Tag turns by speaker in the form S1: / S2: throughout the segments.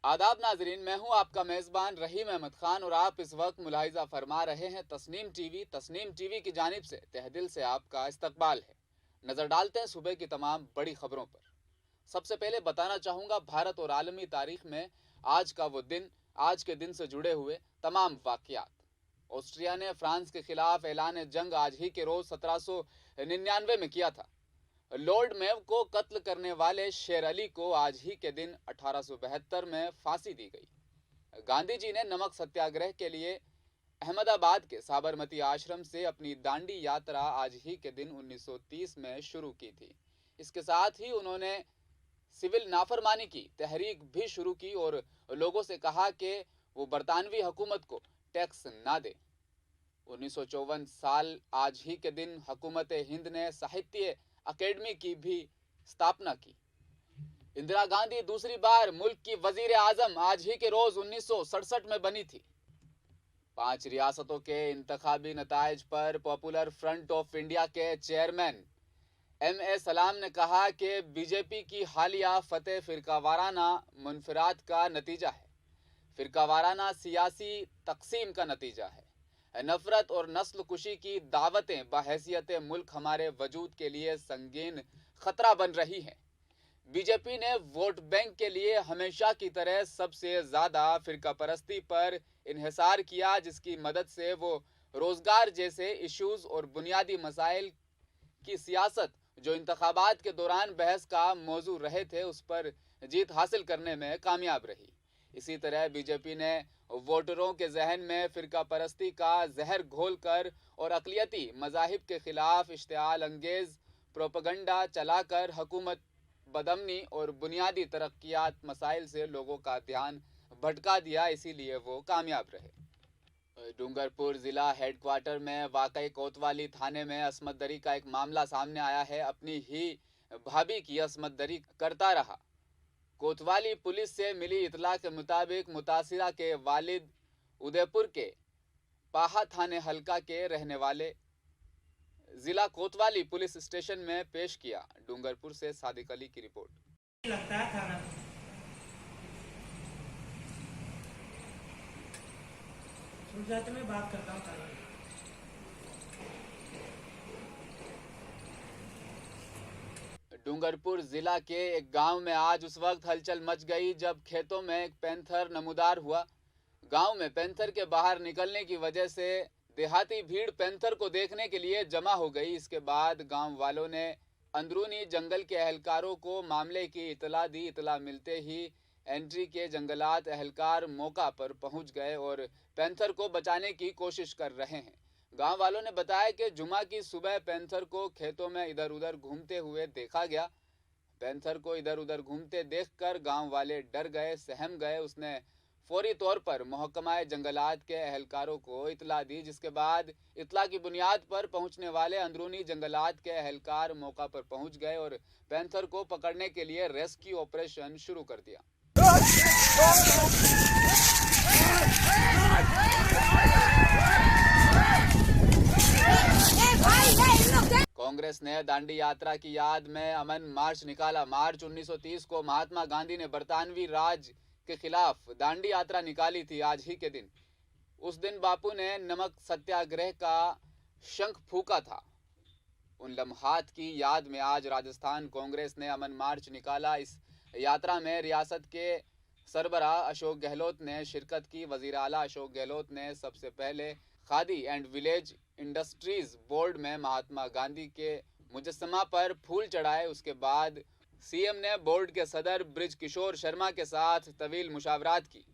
S1: आदाब नाजरीन, मैं हूं आपका मेज़बान रहीम अहमद खान और आप इस वक्त मुलाहिजा फरमा रहे हैं तस्नीम टीवी की जानिब से तहदिल से आपका इस्तकबाल है। नज़र डालते हैं सुबह की तमाम बड़ी खबरों पर। सबसे पहले बताना चाहूँगा भारत और आलमी तारीख में आज का वो दिन, आज के दिन से जुड़े हुए तमाम वाक़यात। ऑस्ट्रिया ने फ्रांस के खिलाफ ऐलान जंग आज ही के रोज़ 1799 में किया था। लॉर्ड मेव को कत्ल करने वाले शेर अली को आज ही के दिन 1872 में फांसी दी गई। गांधी जी ने नमक सत्याग्रह के लिए अहमदाबाद के साबरमती आश्रम से अपनी दांडी यात्रा आज ही के दिन 1930 में शुरू की थी। इसके साथ ही उन्होंने सिविल नाफरमानी की तहरीक भी शुरू की और लोगों से कहा कि वो बरतानवी हुकूमत को टैक्स ना दे। 1954 साल आज ही के दिन हुकूमत हिंद ने साहित्य अकेडमी की भी स्थापना की। इंदिरा गांधी दूसरी बार मुल्क की वजीर आजम आज ही के रोज 1967 में बनी थी। 5 रियासतों के इंतखाबी नताइज पर पॉपुलर फ्रंट ऑफ इंडिया के चेयरमैन M.A. सलाम ने कहा कि बीजेपी की हालिया फतेह फिरकावाराना मुनफिरात का नतीजा है। फिरकावाराना सियासी तकसीम का नतीजा है। नफरत और नस्ल कुशी की दावतें बहैसियत मुल्क हमारे वजूद के लिए संगीन खतरा बन रही हैं। बीजेपी ने वोट बैंक के लिए हमेशा की तरह सबसे ज्यादा फिरका परस्ती पर इन्हिसार किया, जिसकी मदद से वो रोजगार जैसे इश्यूज और बुनियादी मसाइल की सियासत जो इंतखाबात के दौरान बहस का मौजू रहे थे उस पर जीत हासिल करने में कामयाब रही। इसी तरह बीजेपी ने वोटरों के जहन में फिरका परस्ती का जहर घोलकर और अक़लियती मज़ाहिब के खिलाफ इश्तिआल अंगेज प्रोपेगेंडा चलाकर हुकूमत बदमनी और बुनियादी तरक्कियात मसाइल से लोगों का ध्यान भटका दिया। इसीलिए वो कामयाब रहे। डूंगरपुर ज़िला हेडक्वार्टर में वाकई कोतवाली थाने में असमत दरी का एक मामला सामने आया है। अपनी ही भाभी की असमत दरी करता रहा। कोतवाली पुलिस से मिली इतला के मुताबिक मुतासिरा के वालिद उदयपुर के पाहा थाने हल्का के रहने वाले जिला कोतवाली पुलिस स्टेशन में पेश किया। डूंगरपुर से सादिक अली की रिपोर्ट।
S2: लगता है थाना जाते मैं बात करता हूँ।
S1: डूंगरपुर जिला के एक गांव में आज उस वक्त हलचल मच गई जब खेतों में एक पैंथर नमूदार हुआ। गांव में पैंथर के बाहर निकलने की वजह से देहाती भीड़ पैंथर को देखने के लिए जमा हो गई। इसके बाद गांव वालों ने अंदरूनी जंगल के एहलकारों को मामले की इतला दी। इतला मिलते ही एंट्री के जंगलात एहलकार मौका पर पहुंच गए और पैंथर को बचाने की कोशिश कर रहे हैं। गांव वालों ने बताया कि जुमा की सुबह पैंथर को खेतों में इधर उधर घूमते हुए देखा गया। पैंथर को इधर उधर घूमते देखकर गांव वाले डर गए, सहम गए। उसने फौरी तौर पर महकमा जंगलात के एहलकारों को इतला दी, जिसके बाद इतला की बुनियाद पर पहुंचने वाले अंदरूनी जंगलात के एहलकार मौका पर पहुंच गए और पैंथर को पकड़ने के लिए रेस्क्यू ऑपरेशन शुरू कर दिया। कांग्रेस ने दांडी यात्रा की याद में अमन मार्च निकाला। मार्च 1930 को महात्मा गांधी ने बरतानवी राज के खिलाफ दांडी यात्रा निकाली थी। आज ही के दिन उस दिन बापू ने नमक सत्याग्रह का शंख फूंका था। उन लम्हात की याद में आज राजस्थान कांग्रेस ने अमन मार्च निकाला। इस यात्रा में रियासत के सरबराह अशोक गहलोत ने शिरकत की। वजीर आला अशोक गहलोत ने सबसे पहले khadi and village industries board में महात्मा गांधी के मुजस्समा पर फूल चढ़ाए। उसके बाद सीएम ने बोर्ड के सदर ब्रिज किशोर शर्मा के साथ तवील मुशावरात की।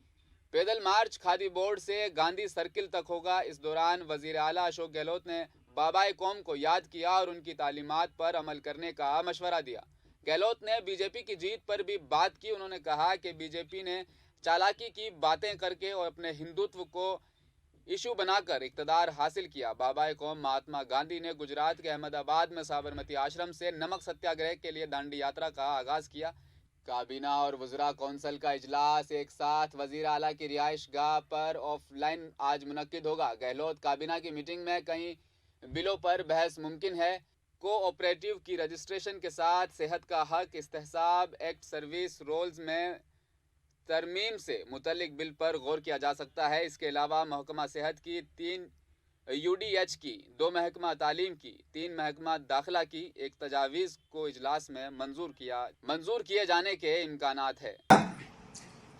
S1: पैदल मार्च खादी बोर्ड से गांधी सर्किल तक होगा। इस दौरान वजीर आला अशोक गहलोत ने बाबाए कौम को याद किया और उनकी तालीमात पर अमल करने का मशवरा दिया। गहलोत ने बीजेपी की जीत पर भी बात की। उन्होंने कहा कि बीजेपी ने चालाकी की बातें करके और अपने हिंदुत्व को इशू बनाकर इक़्तिदार हासिल किया। बाबाए कौम महात्मा गांधी ने गुजरात के अहमदाबाद में साबरमती आश्रम से नमक सत्याग्रह के लिए दांडी यात्रा का आगाज किया। काबीना और वज़रा कौंसिल का इजलास एक साथ वजीर आला की रिहाइश गाह पर ऑफलाइन आज मुनक्किद होगा। गहलोत काबीना की मीटिंग में कई बिलों पर बहस मुमकिन है। कोऑपरेटिव की रजिस्ट्रेशन के साथ सेहत का हक, इस्तेहसाब एक्ट, सर्विस रोल्स में तरमीम से मुतल्लिक बिल पर गौर किया जा सकता है। इसके अलावा महकमा सेहत की 3 UDH की, 2 महकमा तालीम की, 3 महकमा दाखिला की एक तजावीज़ को इजलास में मंजूर किए जाने के इम्कानात है।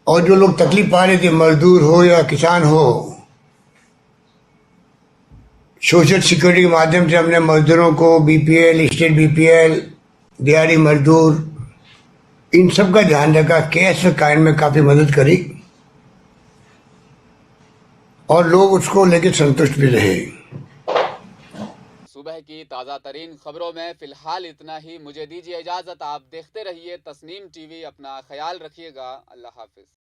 S3: और जो लोग तकलीफ पा रहे थे, मजदूर हो या किसान हो, सोशल सिक्योरिटी के माध्यम से हमने मजदूरों को BPL, स्टेट BPL, दिहाड़ी मजदूर, इन सब का ध्यान रखा, कैश कायम में काफ़ी मदद करी और लोग उसको लेके संतुष्ट भी रहे।
S1: सुबह की ताज़ा तरीन खबरों में फ़िलहाल इतना ही। मुझे दीजिए इजाज़त। आप देखते रहिए तस्नीम TV। अपना ख्याल रखिएगा। अल्लाह हाफिज़।